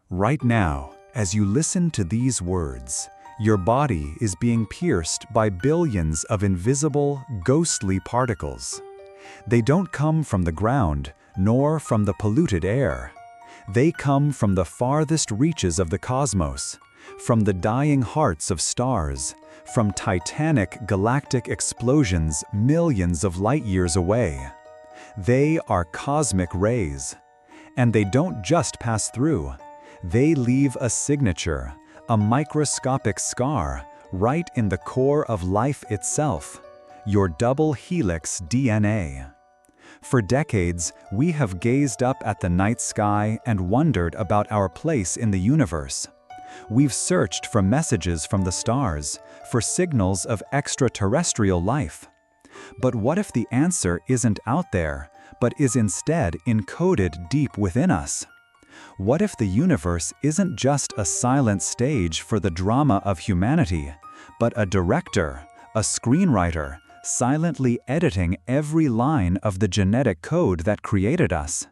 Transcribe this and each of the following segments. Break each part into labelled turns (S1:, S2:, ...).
S1: Right now, as you listen to these words, your body is being pierced by billions of invisible, ghostly particles. They don't come from the ground, nor from the polluted air. They come from the farthest reaches of the cosmos, from the dying hearts of stars, from titanic galactic explosions millions of light years away. They are cosmic rays. And they don't just pass through. They leave a signature, a microscopic scar, right in the core of life itself, your double helix DNA. For decades, we have gazed up at the night sky and wondered about our place in the universe. We've searched for messages from the stars, for signals of extraterrestrial life. But what if the answer isn't out there, but is instead encoded deep within us? What if the universe isn't just a silent stage for the drama of humanity, but a director, a screenwriter, silently editing every line of the genetic code that created us?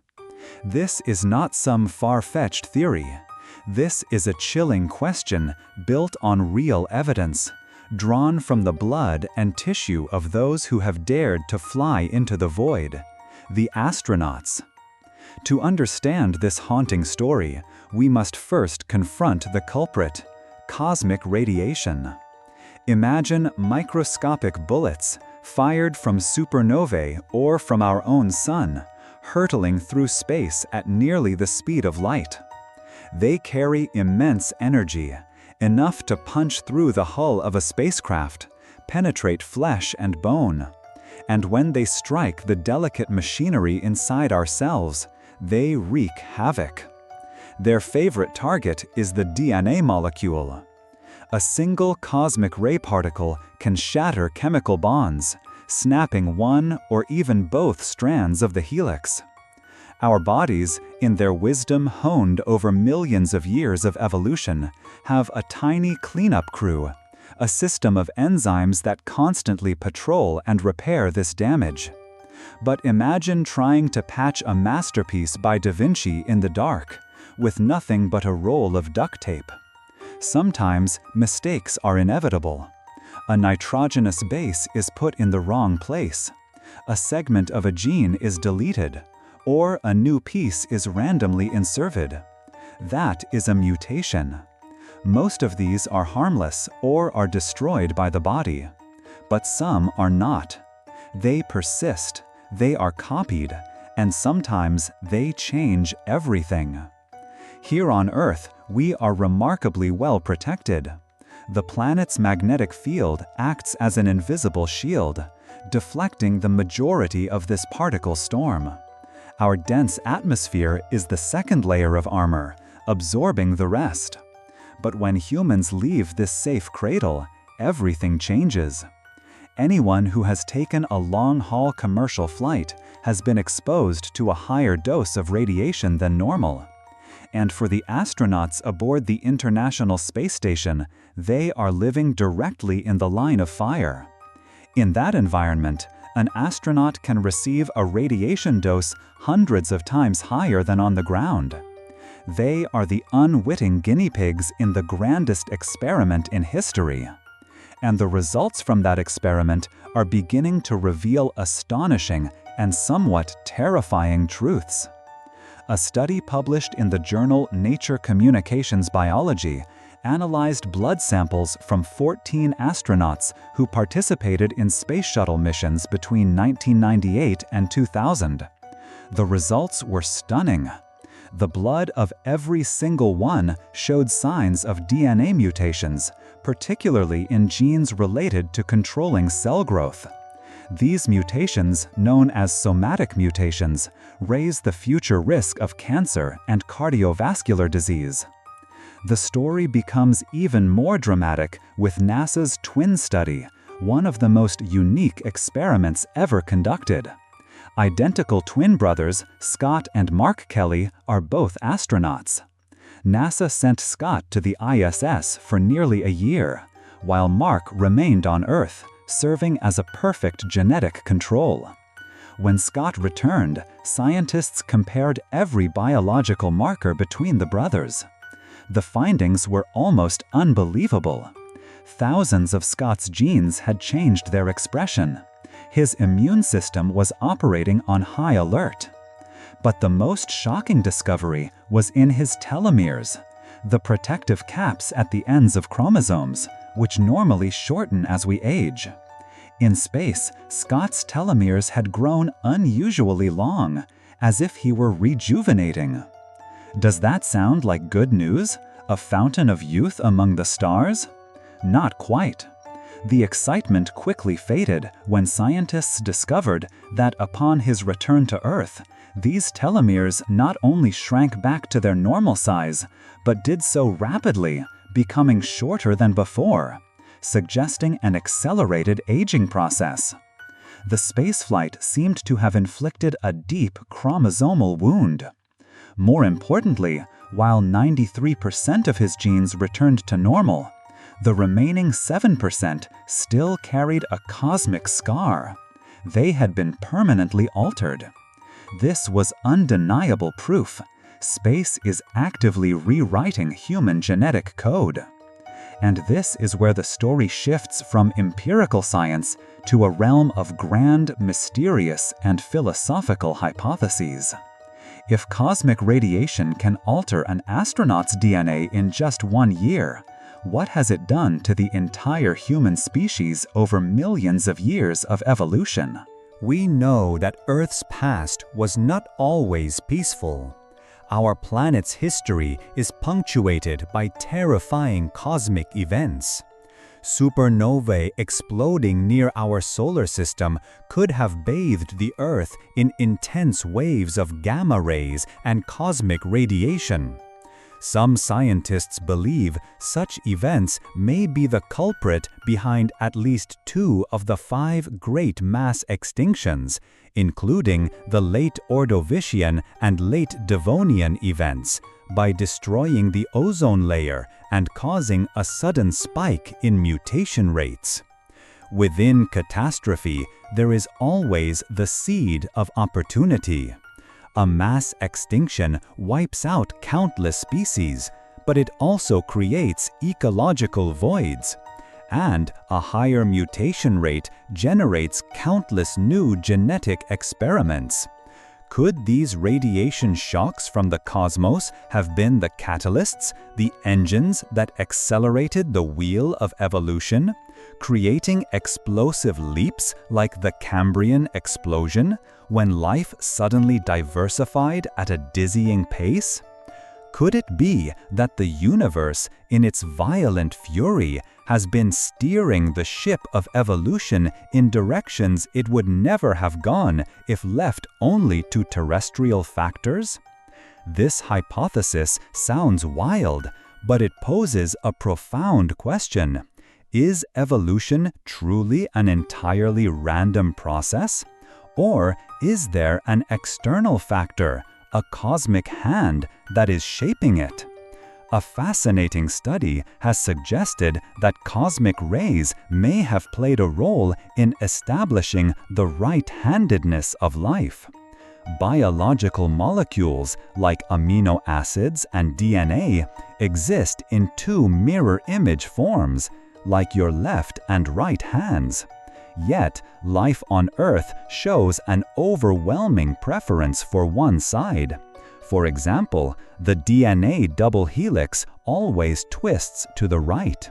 S1: This is not some far-fetched theory. This is a chilling question built on real evidence, drawn from the blood and tissue of those who have dared to fly into the void, the astronauts. To understand this haunting story, we must first confront the culprit: cosmic radiation. Imagine microscopic bullets fired from supernovae or from our own sun, hurtling through space at nearly the speed of light. They carry immense energy, enough to punch through the hull of a spacecraft, penetrate flesh and bone. And when they strike the delicate machinery inside our cells, they wreak havoc. Their favorite target is the DNA molecule. A single cosmic ray particle can shatter chemical bonds, snapping one or even both strands of the helix. Our bodies, in their wisdom honed over millions of years of evolution, have a tiny cleanup crew, a system of enzymes that constantly patrol and repair this damage. But imagine trying to patch a masterpiece by Da Vinci in the dark, with nothing but a roll of duct tape. Sometimes mistakes are inevitable. A nitrogenous base is put in the wrong place. A segment of a gene is deleted, or a new piece is randomly inserted. That is a mutation. Most of these are harmless or are destroyed by the body. But some are not. They persist, they are copied, and sometimes they change everything. Here on Earth, we are remarkably well protected. The planet's magnetic field acts as an invisible shield, deflecting the majority of this particle storm. Our dense atmosphere is the second layer of armor, absorbing the rest. But when humans leave this safe cradle, everything changes. Anyone who has taken a long-haul commercial flight has been exposed to a higher dose of radiation than normal. And for the astronauts aboard the International Space Station, they are living directly in the line of fire. In that environment, an astronaut can receive a radiation dose hundreds of times higher than on the ground. They are the unwitting guinea pigs in the grandest experiment in history. And the results from that experiment are beginning to reveal astonishing and somewhat terrifying truths. A study published in the journal Nature Communications Biology analyzed blood samples from 14 astronauts who participated in space shuttle missions between 1998 and 2000. The results were stunning. The blood of every single one showed signs of DNA mutations, particularly in genes related to controlling cell growth. These mutations, known as somatic mutations, raise the future risk of cancer and cardiovascular disease. The story becomes even more dramatic with NASA's twin study, one of the most unique experiments ever conducted. Identical twin brothers, Scott and Mark Kelly, are both astronauts. NASA sent Scott to the ISS for nearly a year, while Mark remained on Earth, serving as a perfect genetic control. When Scott returned, scientists compared every biological marker between the brothers.
S2: The findings were almost unbelievable. Thousands of Scott's genes had changed their expression. His immune system was operating on high alert. But the most shocking discovery was in his telomeres, the protective caps at the ends of chromosomes, which normally shorten as we age. In space, Scott's telomeres had grown unusually long, as if he were rejuvenating. Does that sound like good news? A fountain of youth among the stars? Not quite. The excitement quickly faded when scientists discovered that upon his return to Earth, these telomeres not only shrank back to their normal size, but did so rapidly, becoming shorter than before, suggesting an accelerated aging process. The spaceflight seemed to have inflicted a deep chromosomal wound. More importantly, while 93% of his genes returned to normal, the remaining 7% still carried a cosmic scar. They had been permanently altered. This was undeniable proof. Space is actively rewriting human genetic code. And this is where the story shifts from empirical science to a realm of grand, mysterious, and philosophical hypotheses. If cosmic radiation can alter an astronaut's DNA in just 1 year, what has it done to the entire human species over millions of years of evolution?
S1: We know that Earth's past was not always peaceful. Our planet's history is punctuated by terrifying cosmic events. Supernovae exploding near our solar system could have bathed the Earth in intense waves of gamma rays and cosmic radiation. Some scientists believe such events may be the culprit behind at least 2 of the 5 great mass extinctions, including the late Ordovician and late Devonian events, by destroying the ozone layer and causing a sudden spike in mutation rates. Within catastrophe, there is always the seed of opportunity. A mass extinction wipes out countless species, but it also creates ecological voids. And a higher mutation rate generates countless new genetic experiments. Could these radiation shocks from the cosmos have been the catalysts, the engines that accelerated the wheel of evolution, creating explosive leaps like the Cambrian explosion, when life suddenly diversified at a dizzying pace? Could it be that the universe, in its violent fury, has been steering the ship of evolution in directions it would never have gone if left only to terrestrial factors? This hypothesis sounds wild, but it poses a profound question. Is evolution truly an entirely random process? Or is there an external factor, a cosmic hand, that is shaping it? A fascinating study has suggested that cosmic rays may have played a role in establishing the right-handedness of life. Biological molecules like amino acids and DNA exist in 2 mirror image forms, like your left and right hands. Yet, life on Earth shows an overwhelming preference for one side. For example, the DNA double helix always twists to the right.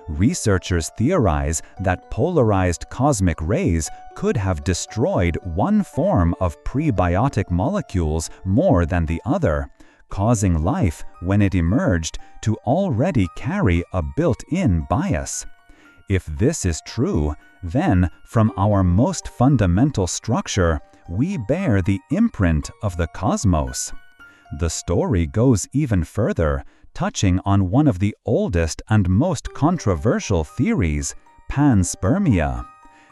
S1: Researchers theorize that polarized cosmic rays could have destroyed one form of prebiotic molecules more than the other, causing life, when it emerged, to already carry a built-in bias. If this is true, then, from our most fundamental structure, we bear the imprint of the cosmos. The story goes even further, touching on one of the oldest and most controversial theories, panspermia.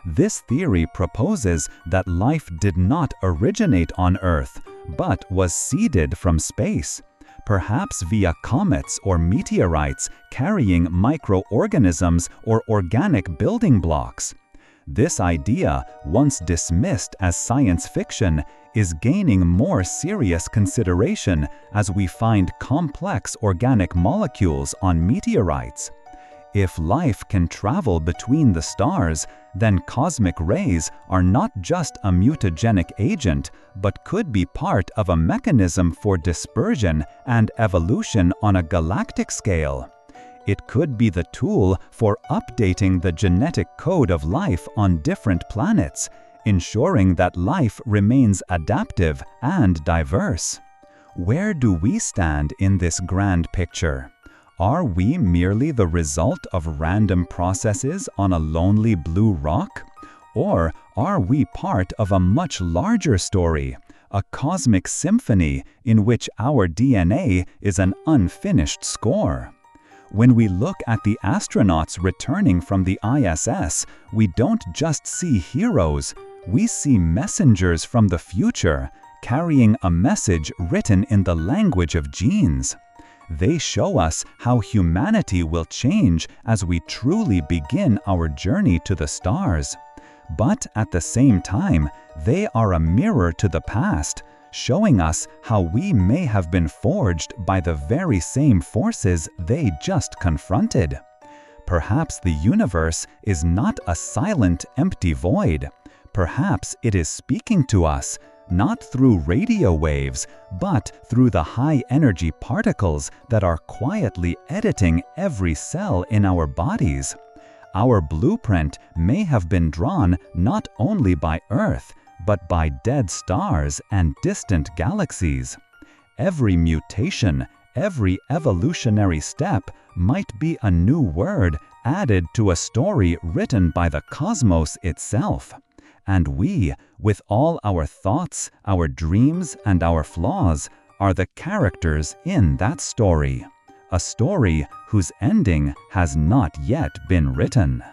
S1: This theory proposes that life did not originate on Earth, but was seeded from space, perhaps via comets or meteorites carrying microorganisms or organic building blocks.
S2: This idea, once dismissed as science fiction, is gaining more serious consideration as we find complex organic molecules on meteorites. If life can travel between the stars, then cosmic rays are not just a mutagenic agent, but could be part of a mechanism for dispersion and evolution on a galactic scale. It could be the tool for updating the genetic code of life on different planets, ensuring that life remains adaptive and diverse. Where do we stand in this grand picture? Are we merely the result of random processes on a lonely blue rock? Or are we part of a much larger story, a cosmic symphony in which our DNA is an unfinished score? When we look at the astronauts returning from the ISS, we don't just see heroes, we see messengers from the future, carrying a message written in the language of genes. They show us how humanity will change as we truly begin our journey to the stars. But at the same time, they are a mirror to the past, showing us how we may have been forged by the very same forces they just confronted. Perhaps the universe is not a silent, empty void. Perhaps it is speaking to us, not through radio waves, but through the high-energy particles that are quietly editing every cell in our bodies. Our blueprint may have been drawn not only by Earth, but by dead stars and distant galaxies. Every mutation, every evolutionary step might be a new word added to a story written by the cosmos itself. And we, with all our thoughts, our dreams, and our flaws, are the characters in that story. A story whose ending has not yet been written.